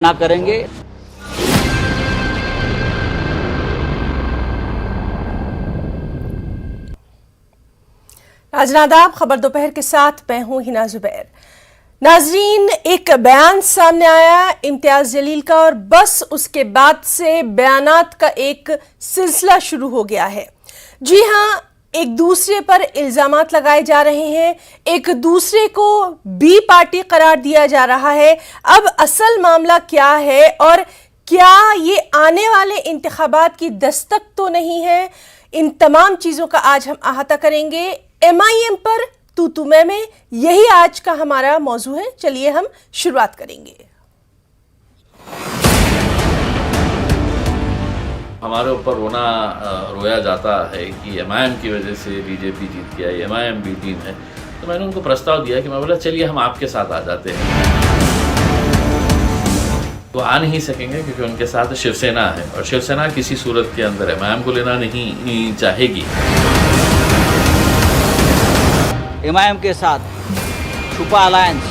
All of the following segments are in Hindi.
ना करेंगे। नाज़रीन, खबर दोपहर के साथ मैं हूं हिना जुबैर। नाजरीन, एक बयान सामने आया इम्तियाज जलील का और बस उसके बाद से बयानात का एक सिलसिला शुरू हो गया है। जी हां, एक दूसरे पर इल्जामात लगाए जा रहे हैं, एक दूसरे को बी पार्टी करार दिया जा रहा है। अब असल मामला क्या है और क्या ये आने वाले इंतखाबात की दस्तक तो नहीं है? इन तमाम चीजों का आज हम अहाता करेंगे। MIM पर तू मैं में, यही आज का हमारा मौजू है। चलिए हम शुरुआत करेंगे। हमारे ऊपर रोया जाता है कि MIM की वजह से बीजेपी जीत गया, MIM बी टीम है। तो मैंने उनको प्रस्ताव दिया कि मैं बोला चलिए हम आपके साथ आ जाते हैं। वो आ नहीं सकेंगे क्योंकि उनके साथ शिवसेना है और शिवसेना किसी सूरत के अंदर MIM को लेना नहीं चाहेगी। MIM के साथ छुपा अलायंस,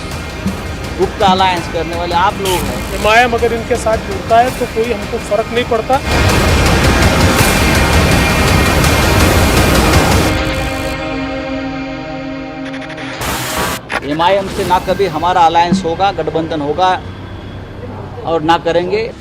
गुप्त अलायंस करने वाले आप लोग हैं। MIM अगर इनके साथ जुड़ता है तो कोई हमको फर्क नहीं पड़ता। MIM से ना कभी हमारा अलायंस होगा, गठबंधन होगा और ना करेंगे।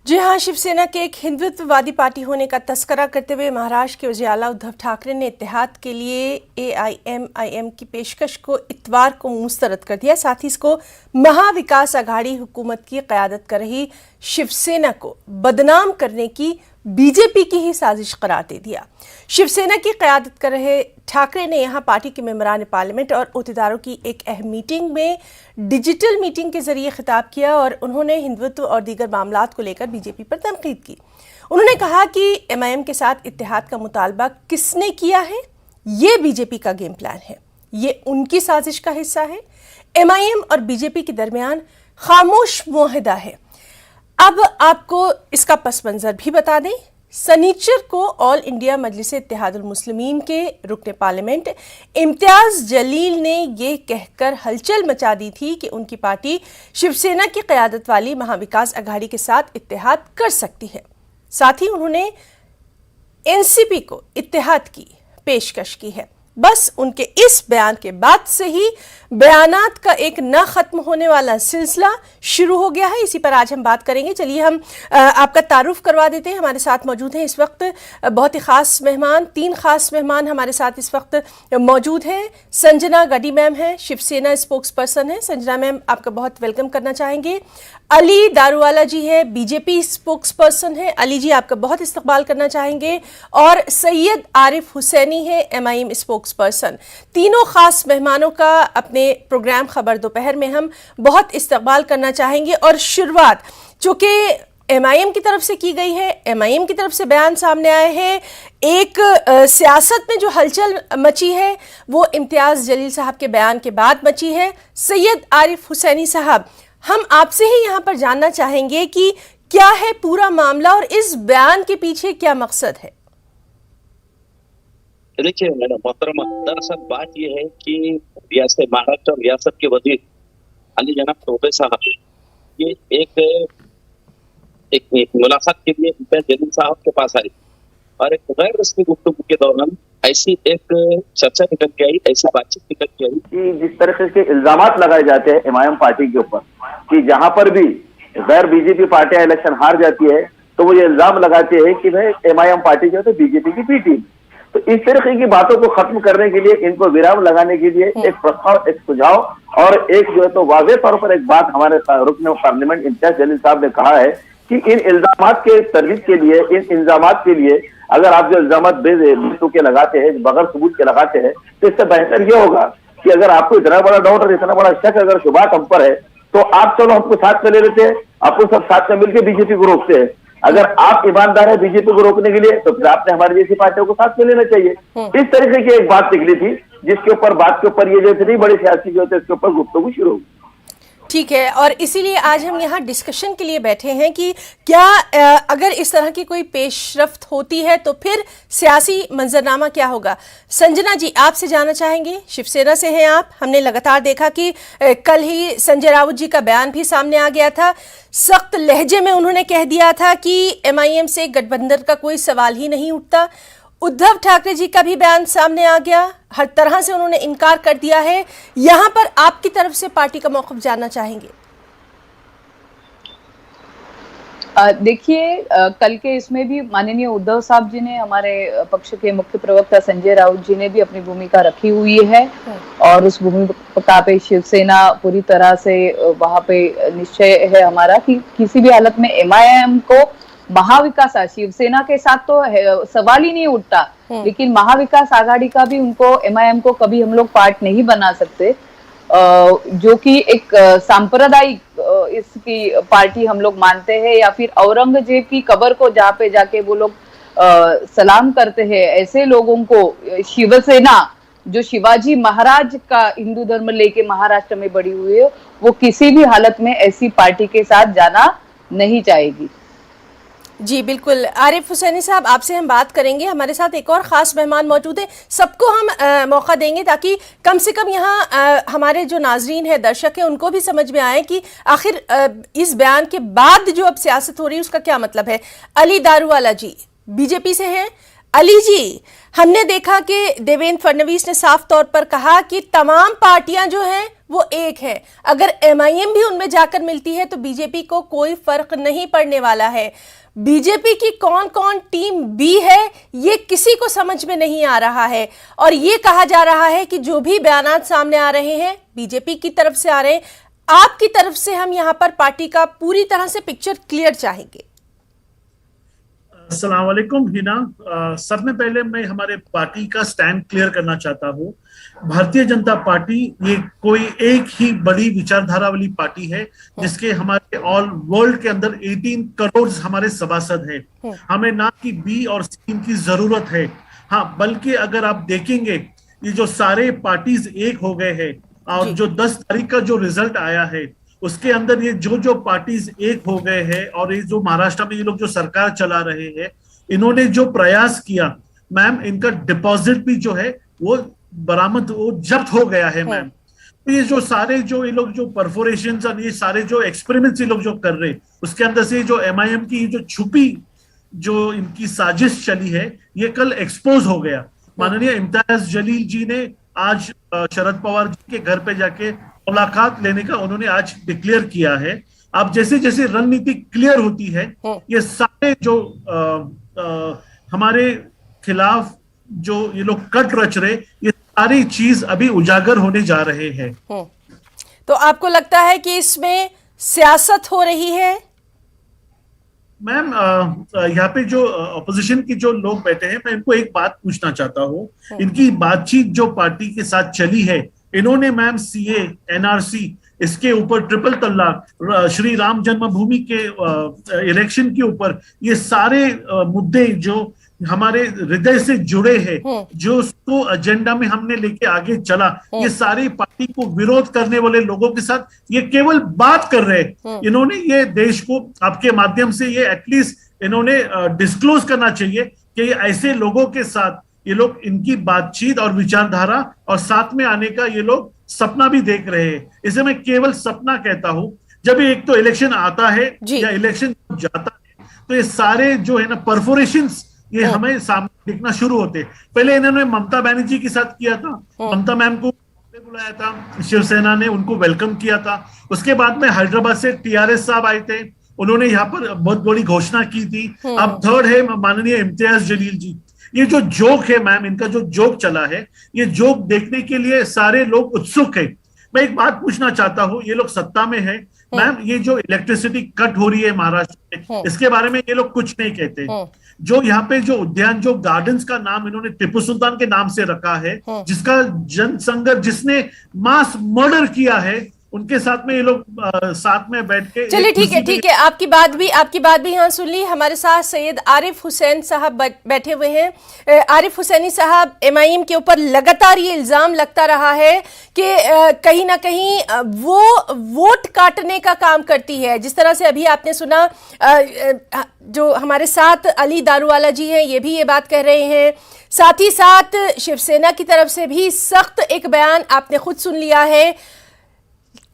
जी हां, शिवसेना के एक हिंदुत्ववादी पार्टी होने का तस्करा करते हुए महाराष्ट्र के वज़ीर आला उद्धव ठाकरे ने इत्तेहाद के लिए AIMIM की पेशकश को इतवार को मुस्तरद कर दिया। साथ ही इसको महाविकास आघाड़ी हुकूमत की क़यादत कर रही शिवसेना को बदनाम करने की बीजेपी की ही साजिश करार दे दिया। शिवसेना की क़यादत कर रहे ठाकरे ने यहां पार्टी के मेंबरान पार्लियामेंट और अहदेदारों की एक अहम मीटिंग में डिजिटल मीटिंग के जरिए खिताब किया और उन्होंने हिंदुत्व और दीगर मामलात को लेकर बीजेपी पर तनकीद की। उन्होंने कहा कि MIM के साथ इत्तेहाद का मुतालबा किसने किया है, ये बीजेपी का गेम प्लान है, ये उनकी साजिश का हिस्सा है। MIM और बीजेपी के दरमियान खामोश मुआहदा है। अब आपको इसका पस मंजर भी बता दें। सनीचर को ऑल इंडिया मजलिस इत्तेहादुल मुस्लिमीन के रुकने पार्लियामेंट इम्तियाज जलील ने यह कहकर हलचल मचा दी थी कि उनकी पार्टी शिवसेना की क़यादत वाली महाविकास आघाड़ी के साथ इत्तेहाद कर सकती है। साथ ही उन्होंने NCP को इत्तेहाद की पेशकश की है। बस उनके इस बयान के बाद से ही बयानात का एक न ख़त्म होने वाला सिलसिला शुरू हो गया है। इसी पर आज हम बात करेंगे। चलिए हम आपका तारुफ करवा देते हैं। हमारे साथ मौजूद हैं इस वक्त बहुत ही ख़ास मेहमान, 3 ख़ास मेहमान हमारे साथ इस वक्त मौजूद हैं। संजना गडी मैम हैं, शिवसेना स्पोक्स पर्सन है। संजना मैम, आपका बहुत वेलकम करना चाहेंगे। अली दारूवाला जी है, बीजेपी स्पोक्स पर्सन है। अली जी, आपका बहुत इस्तकबाल करना चाहेंगे। और सैयद आरिफ हुसैनी है, MIM स्पोक्स पर्सन। तीनों खास मेहमानों का अपने प्रोग्राम खबर दोपहर में हम बहुत इस्तकबाल करना चाहेंगे। और शुरुआत चूंकि MIM की तरफ से की गई है, MIM की तरफ से बयान सामने आए हैं। एक सियासत में जो हलचल मची है वो इम्तियाज जलील साहब के बयान के बाद मची है। सैयद आरिफ हुसैनी साहब, हम आपसे ही यहाँ पर जानना चाहेंगे कि क्या है पूरा मामला और इस बयान के पीछे क्या मकसद है? देखिए मैडम मोहतरमा, दरअसल बात यह है कि रियासत महाराष्ट्र और रियासत के वजीर अली जनाब तोबे साहब ये एक मुलाकात के लिए इम्तियाज जलील साहब के पास आए और एक गैर रस्मी गुफ्तगू के दौरान ऐसी एक चर्चा निकल के आई, ऐसी बातचीत निकल के आई कि जिस तरह के इल्जामात लगाए जाते हैं MIM पार्टी के ऊपर कि जहां पर भी गैर बीजेपी पार्टियां इलेक्शन हार जाती है तो वो ये इल्जाम लगाते हैं कि भाई MIM पार्टी जो है तो बीजेपी की बी टीम। तो इस तरीके की बातों को खत्म करने के लिए, इनको विराम लगाने के लिए एक प्रस्ताव, एक सुझाव और एक जो है तो वाज़ेह तौर पर एक बात हमारे रुकने पार्लियामेंट इम्तियाज जलील साहब ने कहा है कि इन इल्जामात के तरदीद के लिए, इन इल्जामात के लिए अगर आप जो इल्जामात बेतुके के लगाते हैं, बगैर सबूत के लगाते हैं, तो इससे बेहतर ये होगा कि अगर आपको इतना बड़ा डाउट और इतना बड़ा शक अगर शुबहत हम पर है तो आप चलो हमको साथ में ले लेते हैं, आपको सब साथ में मिलकर बीजेपी को रोकते हैं। अगर आप ईमानदार है बीजेपी को रोकने के लिए तो फिर आपने हमारी जैसी पार्टियों को साथ में लेना चाहिए। इस तरीके की एक बात निकली थी जिसके ऊपर बात के ऊपर ये जो इतनी बड़ी सियासी जो है इसके ऊपर गुफ्तगू शुरू होगी। ठीक है, और इसीलिए आज हम यहाँ डिस्कशन के लिए बैठे हैं कि क्या अगर इस तरह की कोई पेशरफ्त होती है तो फिर सियासी मंजरनामा क्या होगा। संजना जी, आपसे जानना चाहेंगे, शिवसेना से हैं आप। हमने लगातार देखा कि कल ही संजय राउत जी का बयान भी सामने आ गया था। सख्त लहजे में उन्होंने कह दिया था कि MIM से गठबंधन का कोई सवाल ही नहीं उठता। उद्धव ठाकरे जी का भी बयान सामने आ गया, हर तरह से उन्होंने इनकार कर दिया है। यहां पर आपकी तरफ से पार्टी का मौक़िफ़ जानना चाहेंगे। देखिए, कल के इसमें भी माननीय उद्धव साहब जी ने, हमारे पक्ष के मुख्य प्रवक्ता संजय राउत जी ने भी अपनी भूमिका रखी हुई है और उस भूमिका पे शिवसेना पूरी तरह से वहां पे निश्चय है हमारा कि किसी भी हालत में MIM को महाविकास, शिवसेना के साथ तो सवाल ही नहीं उठता, लेकिन महाविकास आघाड़ी का भी उनको, MIM को कभी हम लोग पार्ट नहीं बना सकते, जो कि एक सांप्रदायिक इसकी पार्टी हम लोग मानते हैं, या फिर औरंगजेब की कब्र को जहाँ पे जाके वो लोग सलाम करते हैं, ऐसे लोगों को शिवसेना, जो शिवाजी महाराज का हिंदू धर्म लेके महाराष्ट्र में बढ़ी हुई है, वो किसी भी हालत में ऐसी पार्टी के साथ जाना नहीं चाहेगी। जी बिल्कुल। आरिफ हुसैनी साहब, आपसे हम बात करेंगे। हमारे साथ एक और ख़ास मेहमान मौजूद है, सबको हम मौका देंगे ताकि कम से कम यहाँ हमारे जो नाजरीन है, दर्शक है, उनको भी समझ में आए कि आखिर इस बयान के बाद जो अब सियासत हो रही है उसका क्या मतलब है। अली दारूवाला जी बीजेपी से हैं। अली जी, हमने देखा कि देवेंद्र फडणवीस ने साफ तौर पर कहा कि तमाम पार्टियां जो हैं वो एक है, अगर MIM भी उनमें जाकर मिलती है तो बीजेपी को कोई फर्क नहीं पड़ने वाला है। बीजेपी की कौन कौन टीम बी है ये किसी को समझ में नहीं आ रहा है, और ये कहा जा रहा है कि जो भी बयानात सामने आ रहे हैं बीजेपी की तरफ से आ रहे हैं। आपकी तरफ से हम यहाँ पर पार्टी का पूरी तरह से पिक्चर क्लियर चाहेंगे। अस्सलाम वालेकुम हिना। सब में पहले मैं हमारे पार्टी का स्टैंड क्लियर करना चाहता हूँ। भारतीय जनता पार्टी ये कोई एक ही बड़ी विचारधारा वाली पार्टी है जिसके हमारे ऑल वर्ल्ड के अंदर 18 करोड़ हमारे सभासद हैं। हमें ना कि बी और सी की जरूरत है, हाँ, बल्कि अगर आप देखेंगे ये जो सारे पार्टीज एक हो गए हैं और जो 10 तारीख का जो रिजल्ट आया है उसके अंदर ये जो पार्टीज एक हो गए हैं और ये जो महाराष्ट्र में ये लोग जो सरकार चला रहे हैं, इन्होंने जो प्रयास किया मैम, इनका डिपॉजिट भी जो है वो बरामद, वो जब्त हो गया है मैम। तो ये जो सारे जो ये लोग जो परफोरेशन और ये सारे जो एक्सपेरिमेंट्स ये लोग जो कर रहे, उसके अंदर से जो MIM की जो छुपी जो इनकी साजिश चली है ये कल एक्सपोज हो गया। माननीय इम्तियाज जलील जी ने आज शरद पवार जी के घर पे जाके मुलाकात लेने का उन्होंने आज डिक्लेयर किया है। अब जैसे जैसे रणनीति क्लियर होती है, ये सारे जो हमारे खिलाफ जो ये लोग कट रच रहे, ये सारी चीज अभी उजागर होने जा रहे हैं। तो आपको लगता है कि इसमें सियासत हो रही है? मैम, यहाँ पे जो ऑपोजिशन के जो लोग बैठे हैं, मैं इनको एक बात पूछना चाहता हूँ। इनकी बातचीत जो पार्टी के साथ चली है, इन्होंने मैम CA, NRC, इसके ऊपर ट्रिपल तलाक, श्री राम जन्मभूमि के इलेक्शन के ऊपर, ये सारे मुद्दे जो हमारे हृदय से जुड़े हैं, जो उसको एजेंडा में हमने लेके आगे चला, ये सारी पार्टी को विरोध करने वाले लोगों के साथ ये केवल बात कर रहे हैं। इन्होंने ये देश को आपके माध्यम से ये एटलीस्ट इन्होंने डिस्क्लोज करना चाहिए कि ऐसे लोगों के साथ ये लोग इनकी बातचीत और विचारधारा और साथ में आने का ये लोग सपना भी देख रहे हैं। इसे मैं केवल सपना कहता हूं। जब एक तो इलेक्शन आता है या इलेक्शन जाता है तो ये सारे जो है ना परफोरेशंस ये हमें सामने दिखना शुरू होते। पहले इन्होंने ममता बनर्जी के साथ किया था, ममता मैम को बुलाया था, शिवसेना ने उनको वेलकम किया था। उसके बाद में हैदराबाद से TRS साहब आए थे, उन्होंने यहाँ पर बहुत बड़ी घोषणा की थी। अब थर्ड है माननीय इम्तियाज जलील जी। ये जो जोक है मैम, इनका जो जोक चला है, ये जोक देखने के लिए सारे लोग उत्सुक है। मैं एक बात पूछना चाहता हूँ, ये लोग सत्ता में है मैम, ये जो इलेक्ट्रिसिटी कट हो रही है महाराष्ट्र में, इसके बारे में ये लोग कुछ नहीं कहते। जो यहाँ पे जो उद्यान, जो गार्डन्स का नाम इन्होंने टिप्पू सुल्तान के नाम से रखा है, जिसका जनसंघर्ष, जिसने मास मर्डर किया है, उनके साथ में ये लोग साथ में बैठ के चलिए ठीक है आपकी बात भी यहाँ सुन ली। हमारे साथ सैयद आरिफ हुसैन साहब बैठे हुए हैं। आरिफ हुसैनी साहब, एमआईएम के ऊपर लगातार ये इल्जाम लगता रहा है कि कहीं ना कहीं वो वोट काटने का काम करती है। जिस तरह से अभी आपने सुना, जो हमारे साथ अली दारूवाला जी हैं ये भी ये बात कह रहे हैं, साथ ही साथ शिवसेना की तरफ से भी सख्त एक बयान आपने खुद सुन लिया है।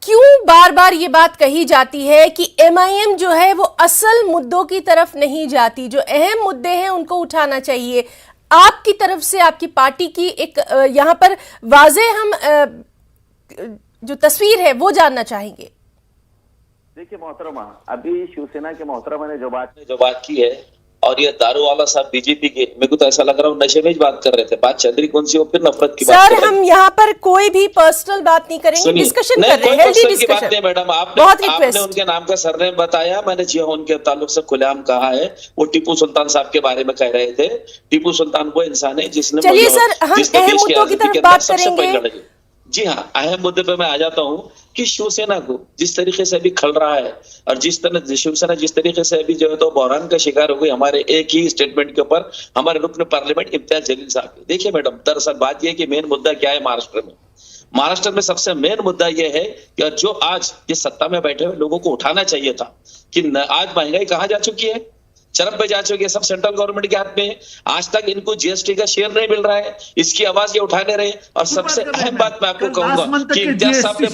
क्यों बार बार ये बात कही जाती है कि एमआईएम जो है वो असल मुद्दों की तरफ नहीं जाती, जो अहम मुद्दे हैं उनको उठाना चाहिए? आपकी तरफ से आपकी पार्टी की एक यहाँ पर वाज़े हम जो तस्वीर है वो जानना चाहेंगे। देखिए मोहतरमा, अभी शिवसेना के मोहतरमा ने जो बात की है, और ये दारूवाला साहब बीजेपी के, मेरे को तो ऐसा लग रहा है नशे में ही बात कर रहे थे। बात चल रही कौन सी, वो फिर नफरत की बात कर रहे हैं। सर, हम यहाँ पर कोई भी पर्सनल बात नहीं करेंगे, डिस्कशन कर रहे हैं, हेल्दी डिस्कशन। नहीं मैडम, आपने उनके नाम का सरनेम बताया, मैंने जी उनके ताल्लुक से खुलेआम कहा है। वो टीपू सुल्तान साहब के बारे में कह रहे थे। टीपू सुल्तान वो इंसान है जिसने, चलिए सर, हम अहम मुद्दों की तरफ बात करेंगे। जी हाँ, अहम मुद्दे पे मैं आ जाता हूँ कि शिवसेना को जिस तरीके से अभी खल रहा है, और जिस तरह शिवसेना जिस तरीके से अभी जो है तो बहरान का शिकार हो गई हमारे एक ही स्टेटमेंट के ऊपर, हमारे रुकन पार्लियामेंट इम्तियाज जलील साहब। देखिए मैडम, दरअसल बात यह कि मेन मुद्दा क्या है महाराष्ट्र में सबसे मेन मुद्दा यह है कि जो आज ये सत्ता में बैठे हुए लोगों को उठाना चाहिए था कि आज महंगाई कहाँ जा चुकी है, चरम पे जा चुकी है, सब सेंट्रल गवर्नमेंट के हाथ में है। आज तक इनको जीएसटी का शेयर नहीं मिल रहा है, इसकी आवाज ये उठाने रहे। और सबसे अहम बात मैं आपको कहूंगा कि इम्तियाज साहब ने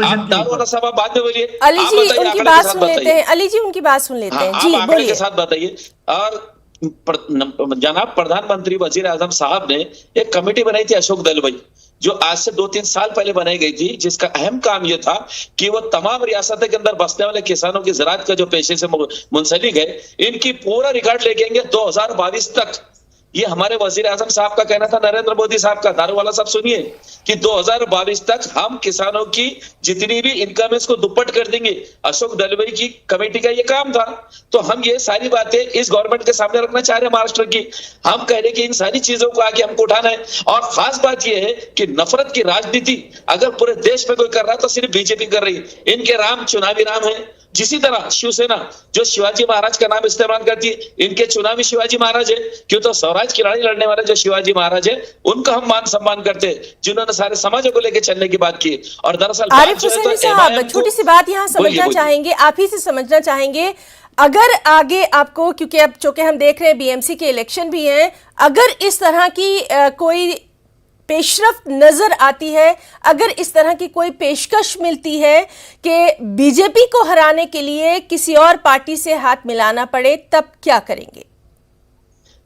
आप दारूवाला साहब आप बाद में बोलिए, अली जी उनकी बात सुन लेते हैं। अली जी उनकी बात सुन लेते हैं, जी बोलिए के साथ बताइए। और जनाब प्रधानमंत्री वजीर आजम साहब ने एक कमेटी बनाई थी अशोक दलवाई, जो आज से 2-3 साल पहले बनाई गई थी, जिसका अहम काम यह था कि वो तमाम रियासतों के अंदर बसने वाले किसानों की ज़राअत का जो पेशे से मुंसलिक है, इनकी पूरा रिकॉर्ड लेके आएंगे 2022 तक। ये हमारे वजीर आजम साहब का कहना था, नरेंद्र मोदी साहब का। दारूवाला साहब सुनिए कि 2022 तक हम किसानों की जितनी भी इनकम है इसको दुप्पट कर देंगे। अशोक दलवाई की कमेटी का ये काम था। तो हम ये सारी बातें इस गवर्नमेंट के सामने रखना चाह रहे हैं महाराष्ट्र की। हम कह रहे हैं कि इन सारी चीजों को आगे हमको उठाना है। और खास बात यह है कि नफरत की राजनीति अगर पूरे देश में कोई कर रहा है तो सिर्फ बीजेपी कर रही है। इनके राम चुनावी राम है। जिसी तरह शिवसेना जो शिवाजी महाराज का नाम इस्तेमाल करती है, इनके चुनावी शिवाजी महाराज है। क्यों तो स्वराज की लड़ाई लड़ने वाले जो शिवाजी महाराज है उनका हम मान सम्मान करते हैं, जिन्होंने सारे समाजों को लेकर चलने की बात की। और दरअसल आरिफ हुसैनी साहब, छोटी सी बात यहाँ समझना चाहेंगे, आप ही से समझना चाहेंगे, अगर आगे आपको, क्योंकि अब चूंकि हम देख रहे हैं बीएमसी के इलेक्शन भी हैं, अगर इस तरह की कोई पेशरफ्त नजर आती है, अगर इस तरह की कोई पेशकश मिलती है कि बीजेपी को हराने के लिए किसी और पार्टी से हाथ मिलाना पड़े, तब क्या करेंगे?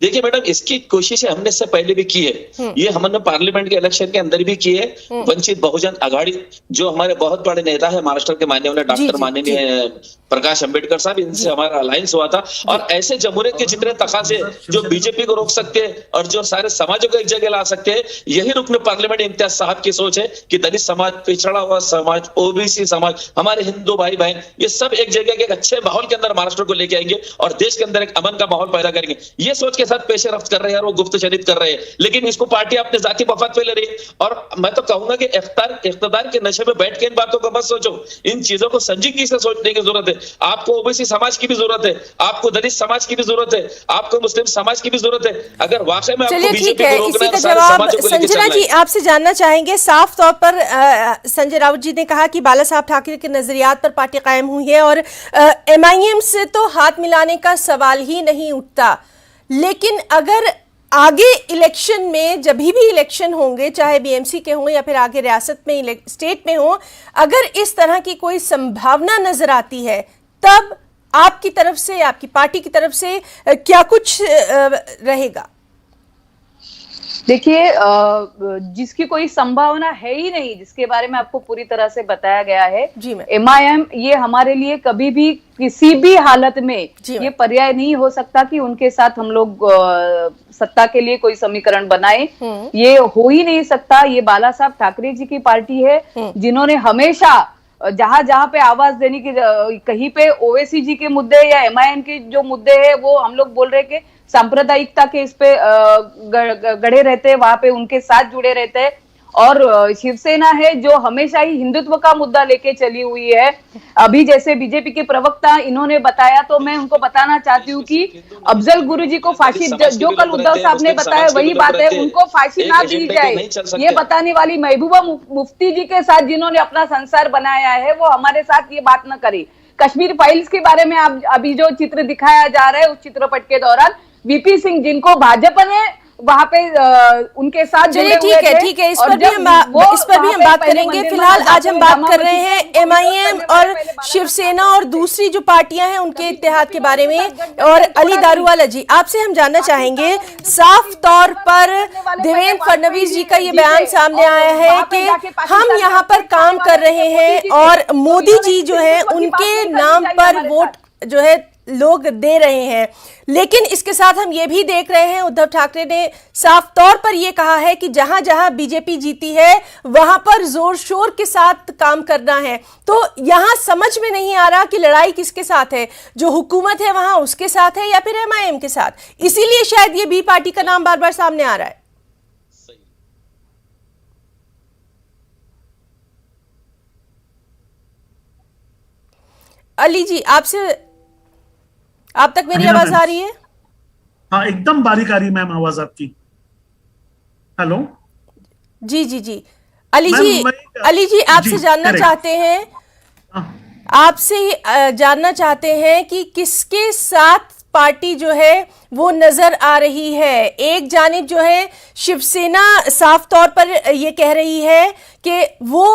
देखिए मैडम, इसकी कोशिशें हमने इससे पहले भी की है। ये हमने पार्लियामेंट के इलेक्शन के अंदर भी की है। वंचित बहुजन आघाड़ी जो हमारे बहुत बड़े नेता है महाराष्ट्र के मानने वाले डॉक्टर माननीय प्रकाश अंबेडकर साहब, इनसे हमारा अलायंस हुआ था। और ऐसे जमहूरियत के जितने तकाजे जो बीजेपी को रोक सकते हैं और जो सारे समाजों को एक जगह ला सकते हैं, यही रुकन पार्लियामेंट इम्तियाज साहब की सोच है कि दलित समाज, पिछड़ा हुआ समाज, ओबीसी समाज, हमारे हिंदू भाई बहन, ये सब एक जगह के एक अच्छे माहौल के अंदर महाराष्ट्र को लेके आएंगे और देश के अंदर एक अमन का माहौल पैदा करेंगे। ये सोच के साथ पेशे रफ्त कर रहे हैं और वो गुफ्तचरित कर रहे हैं। लेकिन इसको पार्टी अपने जाति मफाद पे ले रही है। और मैं तो कहूंगा कि इख्तिदार के नशे में बैठ के इन बातों को मत सोचो। इन चीजों को संजीदगी से सोचने की जरूरत है। आपको ओबीसी समाज की भी जरूरत है, आपको दलित समाज की भी जरूरत है, आपको मुस्लिम समाज की भी जरूरत है। अगर वाकई में आपको बीजेपी को रोकना है, सारे समाजों को लेकर चलना है। संजना जी, आपसे जानना चाहेंगे, साफ तौर पर संजय राउत जी ने कहा कि बाला साहब ठाकरे के नजरियात पर पार्टी कायम हुई है और एमआईएम से तो हाथ मिलाने का सवाल ही नहीं उठता। लेकिन अगर आगे इलेक्शन में, जब भी इलेक्शन होंगे, चाहे बीएमसी के हों या फिर आगे रियासत में, स्टेट में हो, अगर इस तरह की कोई संभावना नजर आती है, तब आपकी तरफ से, आपकी पार्टी की तरफ से क्या कुछ रहेगा? देखिए, जिसकी कोई संभावना है ही नहीं, जिसके बारे में आपको पूरी तरह से बताया गया है, एमआईएम, ये हमारे लिए कभी भी किसी भी हालत में ये पर्याय नहीं हो सकता कि उनके साथ हम लोग सत्ता के लिए कोई समीकरण बनाए। ये हो ही नहीं सकता। ये बाला साहब ठाकरे जी की पार्टी है, जिन्होंने हमेशा जहां जहां पे आवाज देने की, कहीं पे ओवैसी जी के मुद्दे या एमआईएम के जो मुद्दे है वो हम लोग बोल रहे हैं कि सांप्रदायिकता के इस पे गड़े रहते हैं, वहां पे उनके साथ जुड़े रहते हैं। और शिवसेना है जो हमेशा ही हिंदुत्व का मुद्दा लेके चली हुई है। अभी जैसे बीजेपी के प्रवक्ता इन्होंने बताया, तो मैं उनको बताना चाहती हूँ कि अफजल गुरुजी को फांसी, जो कल उद्धव साहब ने बताया वही बात है, उनको फांसी ना दी जाए ये बताने वाली महबूबा मुफ्ती जी के साथ जिन्होंने अपना संसार बनाया है, वो हमारे साथ ये बात न करे। कश्मीर फाइल्स के बारे में आप अभी जो चित्र दिखाया जा रहा है उस चित्रपट के दौरान वीपी सिंह, जिनको भाजपा ने वहां पे उनके साथ चलिए ठीक है, इस पर भी हम बात करेंगे। फिलहाल आज हम बात कर रहे हैं एमआईएम और शिवसेना और दूसरी जो पार्टियां हैं उनके इत्तेहाद के बारे में। और अली दारूवाला जी, आपसे हम जानना चाहेंगे, साफ तौर पर देवेंद्र फडणवीस जी का ये बयान सामने आया है कि हम यहाँ पर काम कर रहे हैं और मोदी जी जो है उनके नाम पर वोट जो है लोग दे रहे हैं। लेकिन इसके साथ हम ये भी देख रहे हैं, उद्धव ठाकरे ने साफ तौर पर यह कहा है कि जहां जहां बीजेपी जीती है वहां पर जोर शोर के साथ काम करना है। तो यहां समझ में नहीं आ रहा कि लड़ाई किसके साथ है, जो हुकूमत है वहां उसके साथ है या फिर एमआईएम के साथ। इसीलिए शायद ये बी पार्टी का नाम बार बार सामने आ रहा है। अली जी, आप तक मेरी आवाज आ रही है? हाँ, एकदम बारीक आ रही मैम आवाज आपकी। हेलो जी अली जी आपसे जानना चाहते हैं, जानना चाहते हैं कि किसके साथ पार्टी जो है वो नजर आ रही है। एक जानिब जो है शिवसेना साफ तौर पर ये कह रही है कि वो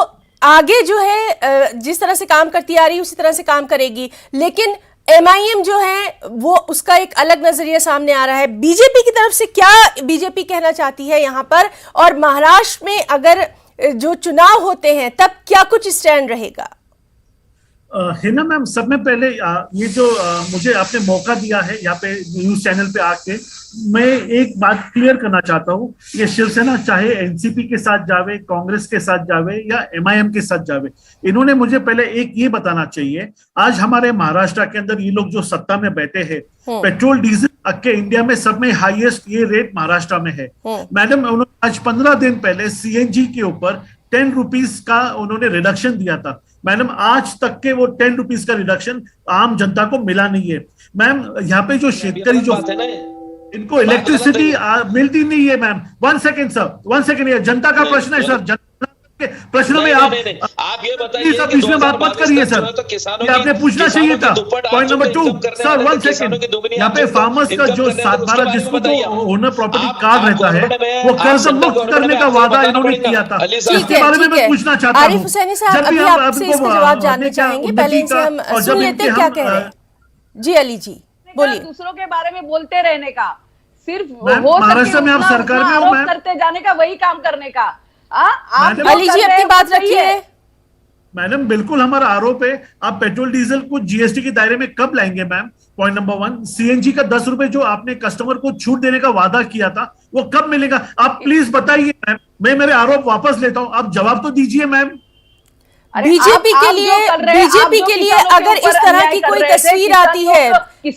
आगे जो है जिस तरह से काम करती आ रही है उसी तरह से काम करेगी, लेकिन एमआईएम जो है वो उसका एक अलग नजरिया सामने आ रहा है। बीजेपी की तरफ से क्या बीजेपी कहना चाहती है यहाँ पर, और महाराष्ट्र में अगर जो चुनाव होते हैं तब क्या कुछ स्टैंड रहेगा? है ना मैम, सब में पहले ये जो मुझे आपने मौका दिया है यहाँ पे न्यूज चैनल पे आके, मैं एक बात क्लियर करना चाहता हूँ। ये शिवसेना चाहे एनसीपी के साथ जावे, कांग्रेस के साथ जावे या एमआईएम के साथ जावे, इन्होंने मुझे पहले एक ये बताना चाहिए, आज हमारे महाराष्ट्र के अंदर ये लोग जो सत्ता में बैठे हैं, पेट्रोल डीजल के इंडिया में सब में हाईएस्ट ये रेट महाराष्ट्र में है। मैडम, उन्होंने आज 15 दिन पहले सीएनजी के ऊपर 10 रुपीज का उन्होंने रिडक्शन दिया था। मैडम, आज तक के वो 10 रुपीज का रिडक्शन आम जनता को मिला नहीं है। मैम, यहाँ पे जो शेतकरी जो इनको इलेक्ट्रिसिटी मिलती नहीं है मैम। 1 सेकेंड सर, 1 सेकेंड, ये जनता का प्रश्न है सर। जनता के प्रश्नों में आप ये बताइए सब बीच में बात मत करिए सर, ये आपने पूछना चाहिए था। पॉइंट नंबर 2 सर, 1 सेकेंड, यहाँ पे फार्मर्स का जो 7/12 जिसको जो ओनर प्रॉपर्टी कार्ड रहता है वो कर्ज मुक्त करने का वादा इन्होंने किया था, इसके बारे में मैं पूछना चाहता हूँ। आरिफ हुसैनी साहब, अभी आपसे इसका जवाब जानना चाहेंगे, पहले इनसे हम सुन लेते हैं क्या कह रहे हैं। जी अली जी बोलिए। दूसरों के बारे में बोलते रहने का, सिर्फ महाराष्ट्र में आप सरकार में आरोप करते जाने का, वही काम करने का। आप अली जी अपनी बात रखिए। मैडम, बिल्कुल हमारा आरोप है। आप पेट्रोल डीजल को जीएसटी के दायरे में कब लाएंगे मैम? पॉइंट नंबर 1, सीएनजी का 10 रुपए जो आपने कस्टमर को छूट देने का वादा किया था वो कब मिलेगा? आप प्लीज बताइए मैम, मैं मेरे आरोप वापस लेता हूं, आप जवाब तो दीजिए मैम। बीजेपी के लिए अगर इस तरह की कोई तस्वीर आती है,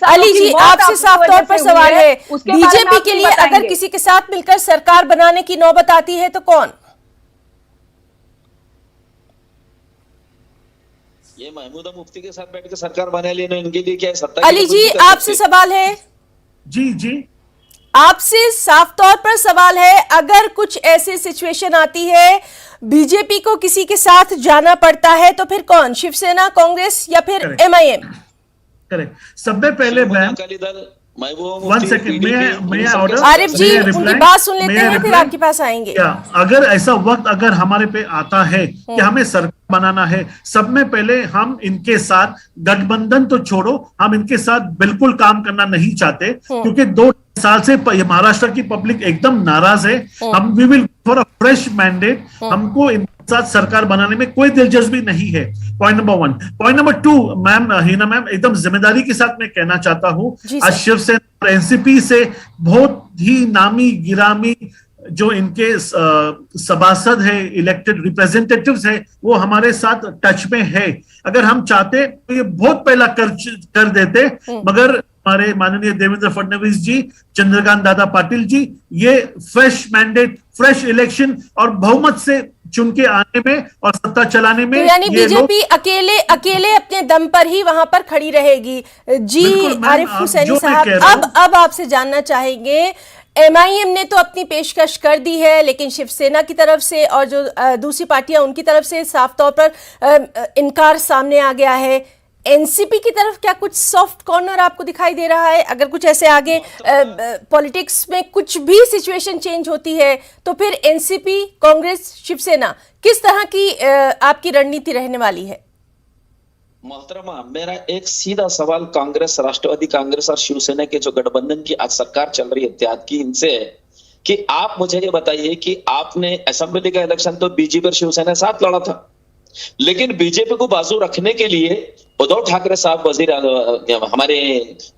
अली जी आपसे साफ तौर पर सवाल है, बीजेपी के लिए अगर किसी के साथ मिलकर सरकार बनाने की नौबत आती है तो कौन? ये महमूदा मुफ्ती के साथ बैठ के सरकार बना लेना इनके लिए क्या है? सत्ता। अली जी आपसे सवाल है। जी आपसे साफ तौर पर सवाल है, अगर कुछ ऐसी सिचुएशन आती है, बीजेपी को किसी के साथ जाना पड़ता है, तो फिर कौन? शिवसेना, कांग्रेस या फिर एमआईएम? करेक्ट। सबसे पहले मैम 1 सेकेंड, मैं ऑर्डर, आरिफ जी उनकी बात सुन लेते हैं फिर आपके पास आएंगे। अगर ऐसा वक्त अगर हमारे पे आता है कि हमें सरकार बनाना है, सब में पहले हम इनके साथ गठबंधन तो छोड़ो, हम इनके साथ बिल्कुल काम करना नहीं चाहते, क्योंकि 2 साल से महाराष्ट्र की पब्लिक एकदम नाराज है। हम we will for a fresh mandate, हमको इनके साथ सरकार बनाने में कोई दिलचस्पी नहीं है। Point number 1। Point number 2, ma'am Hina ma'am, एकदम जिम्मेदारी के साथ मैं कहना चाहता हूँ, आज शिवसेना और एनसीपी से बहुत ही नामी गिरामी जो इनके सभासद है, इलेक्टेड रिप्रेजेंटेटिव्स है, वो हमारे साथ टच में है। अगर हम चाहते तो ये बहुत पहला कर देते, मगर हमारे माननीय देवेंद्र फडणवीस जी, चंद्रकांत दादा पाटिल जी, ये फ्रेश मैंडेट, फ्रेश इलेक्शन और बहुमत से चुन के आने में और सत्ता चलाने में, तो यानी बीजेपी अकेले अपने दम पर ही वहां पर खड़ी रहेगी। जी आरिफ हुसैनी साहब, अब आपसे जानना चाहेंगे, एमआईएम ने तो अपनी पेशकश कर दी है, लेकिन शिवसेना की तरफ से और जो दूसरी पार्टियां उनकी तरफ से साफ तौर पर इनकार सामने आ गया है। एनसीपी की तरफ क्या कुछ सॉफ्ट कॉर्नर आपको दिखाई दे रहा है? अगर कुछ ऐसे आगे पॉलिटिक्स में कुछ भी सिचुएशन चेंज होती है तो फिर एनसीपी, कांग्रेस, शिवसेना किस तरह की आपकी रणनीति रहने वाली है? मोहतरमा, मेरा एक सीधा सवाल कांग्रेस, राष्ट्रवादी कांग्रेस और शिवसेना के जो गठबंधन की आज सरकार चल रही है इत्तेहाद की, इनसे है कि आप मुझे ये बताइए कि आपने असेंबली का इलेक्शन तो बीजेपी और शिवसेना साथ लड़ा था, लेकिन बीजेपी को बाजू रखने के लिए उद्धव ठाकरे साहब, वजीर हमारे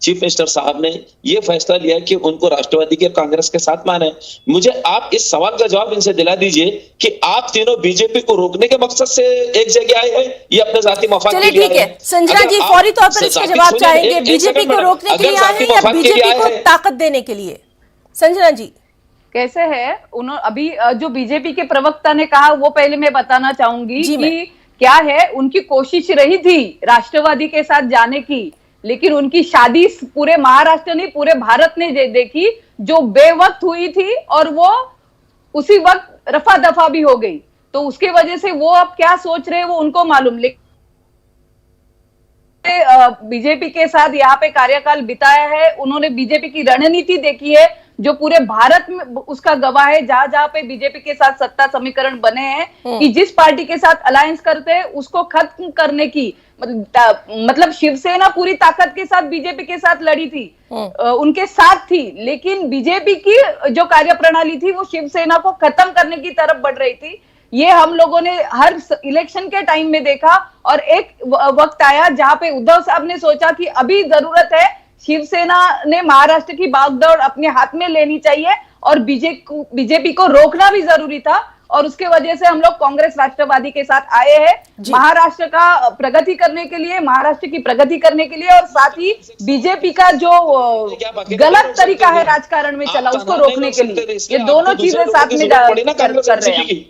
चीफ मिनिस्टर साहब ने ये फैसला लिया कि उनको राष्ट्रवादी के कांग्रेस के साथ माने। मुझे आप इस सवाल का जवाब इनसे दिला दीजिए कि आप तीनों बीजेपी को रोकने के मकसद से एक जगह आए हैं, ये अपने जाति मफाद के लिए आए हैं? ठीक है, संजना जी फौरी तौर पर इसका जवाब चाहेंगे। बीजेपी को रोकने के लिए आए हैं या बीजेपी को ताकत देने के लिए? संजना जी कैसे है, उन्होंने अभी जो बीजेपी के प्रवक्ता ने कहा वो पहले मैं बताना चाहूंगी कि क्या है, उनकी कोशिश रही थी राष्ट्रवादी के साथ जाने की, लेकिन उनकी शादी पूरे महाराष्ट्र ने, पूरे भारत ने देखी, जो बेवक्त हुई थी और वो उसी वक्त रफा दफा भी हो गई। तो उसके वजह से वो अब क्या सोच रहे हैं वो उनको मालूम। बीजेपी के साथ यहाँ पे कार्यकाल बिताया है, उन्होंने बीजेपी की रणनीति देखी है जो पूरे भारत में उसका गवाह है। जहां जहां पे बीजेपी के साथ सत्ता समीकरण बने हैं कि जिस पार्टी के साथ अलायंस करते हैं उसको खत्म करने की, मतलब शिवसेना पूरी ताकत के साथ बीजेपी के साथ लड़ी थी, उनके साथ थी, लेकिन बीजेपी की जो कार्यप्रणाली थी वो शिवसेना को खत्म करने की तरफ बढ़ रही थी। ये हम लोगों ने हर इलेक्शन के टाइम में देखा और एक वक्त आया जहां पे उद्धव साहब ने सोचा कि अभी जरूरत है, शिवसेना ने महाराष्ट्र की बागडोर अपने हाथ में लेनी चाहिए और बीजेपी को रोकना भी जरूरी था, और उसके वजह से हम लोग कांग्रेस राष्ट्रवादी के साथ आए हैं महाराष्ट्र का प्रगति करने के लिए, महाराष्ट्र की प्रगति करने के लिए, और साथ ही बीजेपी का जो गलत तरीका है राजकारण में चला उसको रोकने के लिए। ये दोनों चीजें साथ में कर रहे हैं।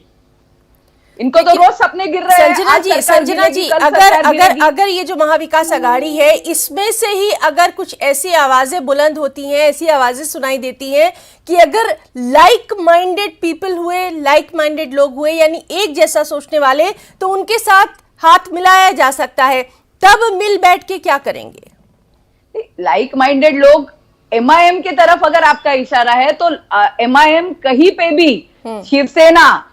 इनको तो रोज सपने गिर रहे हैं। संजना जी अगर ये जो महाविकास अघाड़ी है इसमें से ही अगर कुछ ऐसी आवाजें बुलंद होती हैं, ऐसी आवाजें सुनाई देती हैं कि अगर लाइक माइंडेड पीपल हुए, लाइक माइंडेड लोग हुए, यानी एक जैसा सोचने वाले, तो उनके साथ हाथ मिलाया जा सकता है, तब मिल बैठ के क्या करेंगे? लाइक माइंडेड लोग, एमआईएम की तरफ अगर आपका इशारा है तो एमआईएम कहीं पे भी, शिवसेना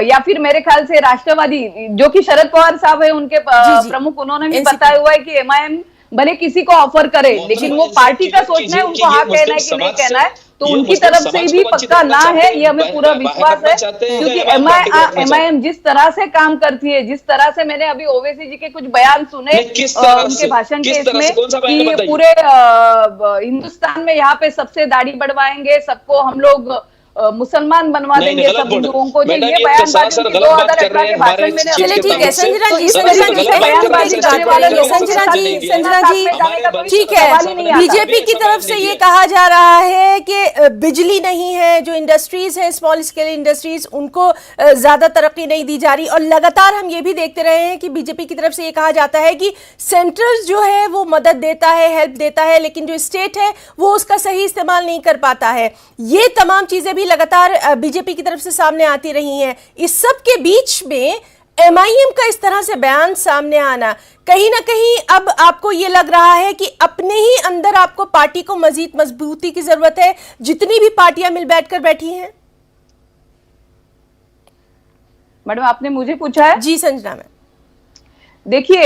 या फिर मेरे ख्याल से राष्ट्रवादी जो कि शरद पवार साहब है उनके प्रमुख, उन्होंने भी बताया हुआ है कि एमआईएम भले किसी को ऑफर करे लेकिन वो पार्टी का सोचना है, उनको हाँ कहना है कि नहीं कहना है, तो उनकी तरफ से भी पक्का ना है, ये हमें पूरा विश्वास है। क्योंकि एमआईएम जिस तरह से काम करती है, जिस तरह से मैंने अभी ओवैसी जी के कुछ बयान सुने उनके भाषण के इसमें कि पूरे हिंदुस्तान में यहाँ पे सबसे दाढ़ी बढ़वाएंगे, सबको हम लोग मुसलमान बनवा देंगे, सब हिंदुओं को, जो ये बयानबाजी 2018 के भाषण में। चलिए ठीक है संजना जी, ठीक है, बीजेपी की तरफ से ये कहा जा रहा है कि बिजली नहीं है, जो इंडस्ट्रीज है, स्मॉल स्केल इंडस्ट्रीज, उनको ज्यादा तरक्की नहीं दी जा रही, और लगातार हम ये भी देखते रहे हैं कि बीजेपी की तरफ से ये कहा जाता है कि सेंटर जो है वो मदद देता है, हेल्प देता है, लेकिन जो स्टेट है वो उसका सही इस्तेमाल नहीं कर पाता है। ये तमाम चीजें भी लगातार बीजेपी की तरफ से सामने आती रही हैं। इस सब के बीच में एमआईएम का इस तरह से बयान सामने आना, कहीं ना कहीं अब आपको ये लग रहा है कि अपने ही अंदर आपको पार्टी को मजीद मजबूती की जरूरत है, जितनी भी पार्टियां मिल बैठकर बैठी हैं? मैडम आपने मुझे पूछा है? जी संजना मैम, देखिए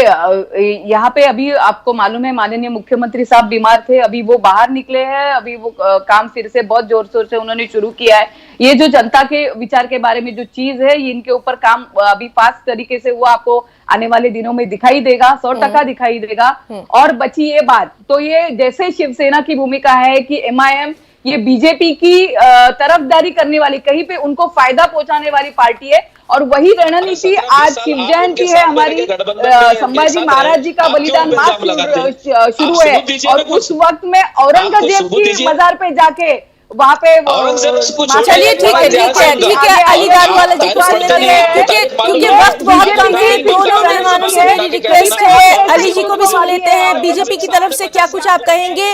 यहाँ पे अभी आपको मालूम है माननीय मुख्यमंत्री साहब बीमार थे, अभी वो बाहर निकले हैं, अभी वो काम फिर से बहुत जोर शोर से उन्होंने शुरू किया है। ये जो जनता के विचार के बारे में जो चीज है, ये इनके ऊपर काम अभी फास्ट तरीके से हुआ आपको आने वाले दिनों में दिखाई देगा, 100% दिखाई देगा। और बची ये बात, तो ये जैसे शिवसेना की भूमिका है कि एमआईएम ये बीजेपी की तरफदारी करने वाली, कहीं पे उनको फायदा पहुंचाने वाली पार्टी है। और वही रणनीति आज शिव जयंती है हमारी, संभाजी महाराज जी का बलिदान मास शुरू है, और उस वक्त में औरंगजेब की मजार पे जाके वहाँ पे चलिए ठीक है अली दारूवाला जी को सुनने दें, क्योंकि वक्त बहुत कम है। दोनों मेहमानों से मेरी रिक्वेस्ट है, अली जी को भी सुन लेते हैं, बीजेपी की तरफ से क्या कुछ आप कहेंगे।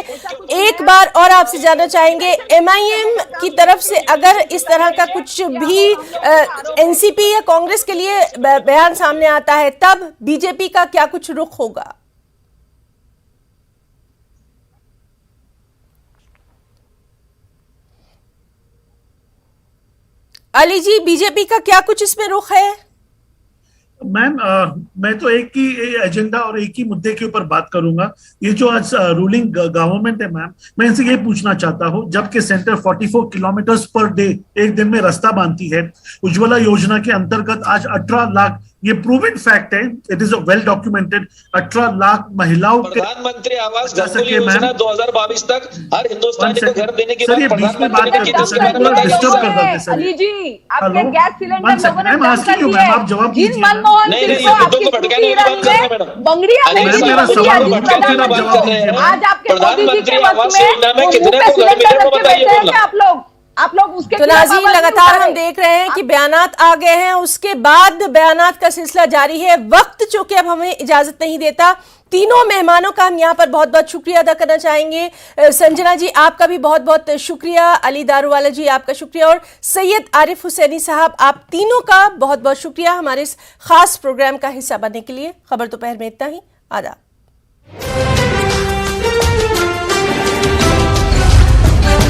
एक बार और आपसे जानना चाहेंगे, एमआईएम की तरफ से अगर इस तरह का कुछ भी एनसीपी या कांग्रेस के लिए बयान सामने आता है, तब बीजेपी का क्या कुछ रुख होगा? अली जी, बीजेपी का क्या कुछ इसमें रुख है? मैम मैं तो एक ही एजेंडा और एक ही मुद्दे के ऊपर बात करूंगा। ये जो आज रूलिंग गवर्नमेंट है मैम, मैं इनसे ये पूछना चाहता हूँ, जबकि सेंटर 44 किलोमीटर्स पर डे एक दिन में रास्ता बांधती है, उज्ज्वला योजना के अंतर्गत आज 18 लाख, ये प्रूवन फैक्ट है, it is well documented, 18 lakh महिलाओं के प्रधानमंत्री आवास घरकुल योजना 2022 तक हर हिंदुस्तानी को घर देने की बात प्रधानमंत्री अली जी, आपके गैस सिलेंडर लोगों ने मैम आप जवाब दीजिए। मनमोहन सिंह को आपकी बंगड़िया आज आपके प्रधानमंत्री आवास योजना में कितने को घर मिले वो बताइए। आप लोग उसके तो नाज़रीन, लगातार हम देख रहे हैं कि बयानात आ गए हैं, उसके बाद बयानात का सिलसिला जारी है। वक्त चूंकि अब हमें इजाजत नहीं देता, तीनों मेहमानों का हम यहाँ पर बहुत बहुत शुक्रिया अदा करना चाहेंगे। संजना जी, आपका भी बहुत बहुत शुक्रिया, अली दारूवाला जी आपका शुक्रिया, और सैयद आरिफ हुसैनी साहब, आप तीनों का बहुत बहुत शुक्रिया हमारे इस खास प्रोग्राम का हिस्सा बनने के लिए। खबर दोपहर में इतना ही। आदाब।